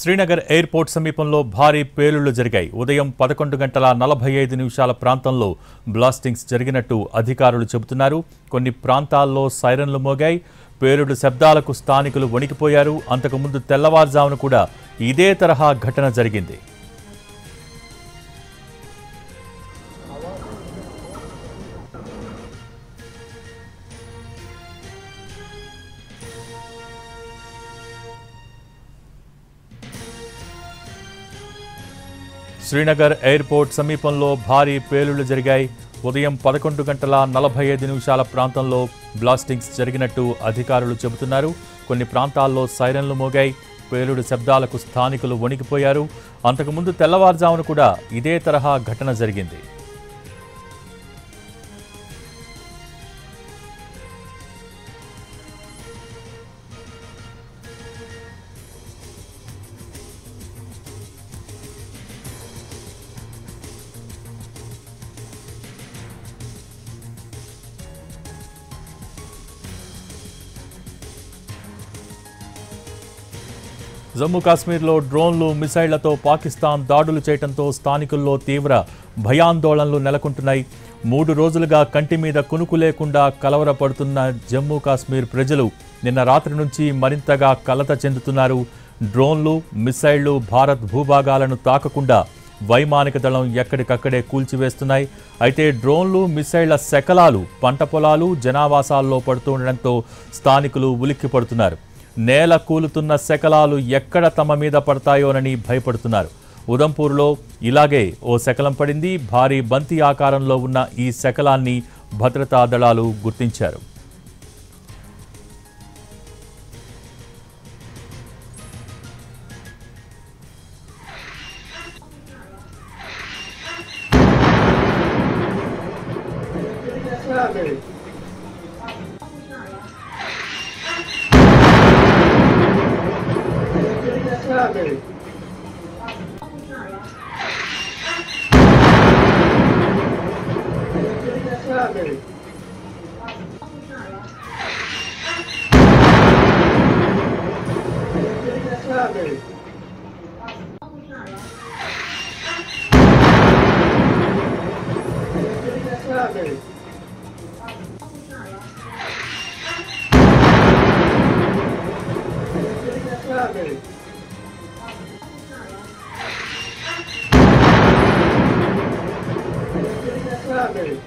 Srinagar airport సమీపంలో భారీ పేలుళ్లు జరిగాయి. ఉదయం 11:45 ప్రాంతంలో బ్లాస్టింగ్స్ జరిగినట్టు అధికారులు చెబుతున్నారు. కొన్ని ప్రాంతాల్లో సైరన్లు మోగాయి. పేలుడు శబ్దాలకు స్థానికులు వణికిపోయారు. అంతకుముందు తెల్లవారుజామున కూడా ఇదే తరహా ఘటన జరిగింది. శ్రీనగర్ ఎయిర్పోర్ట్ సమీపంలో భారీ పేలుళ్లు జరిగాయి. ఉదయం 11:45 ప్రాంతంలో బ్లాస్టింగ్స్ జరిగినట్టు అధికారులు చెబుతున్నారు. కొన్ని ప్రాంతాల్లో సైరన్లు మోగాయి. పేలుడు శబ్దాలకు స్థానికులు వణికిపోయారు. అంతకుముందు తెల్లవారుజామున కూడా ఇదే తరహా ఘటన జరిగింది. జమ్మూ కాశ్మీర్లో డ్రోన్లు, మిసైళ్లతో పాకిస్తాన్ దాడులు చేయడంతో స్థానికుల్లో తీవ్ర భయాందోళనలు నెలకొంటున్నాయి. 3 రోజులుగా కంటి మీద కునుకు లేకుండా కలవరపడుతున్న జమ్మూ కాశ్మీర్ ప్రజలు నిన్న రాత్రి నుంచి మరింతగా కలత చెందుతున్నారు. డ్రోన్లు, మిసైళ్లు భారత్ భూభాగాలను తాకకుండా వైమానిక దళం ఎక్కడికక్కడే కూల్చివేస్తున్నాయి. అయితే డ్రోన్లు, మిసైళ్ల శకలాలు పంట పొలాలు, జనావాసాల్లో పడుతుండటంతో స్థానికులు ఉలిక్కిపడుతున్నారు. నేల కూలుతున్న శకలాలు ఎక్కడ తమ మీద పడతాయోనని భయపడుతున్నారు. ఉదంపూర్లో ఇలాగే ఓ శకలం పడింది. భారీ బంతి ఆకారంలో ఉన్న ఈ శకలాన్ని భద్రతా దళాలు గుర్తించారు. Strawberry.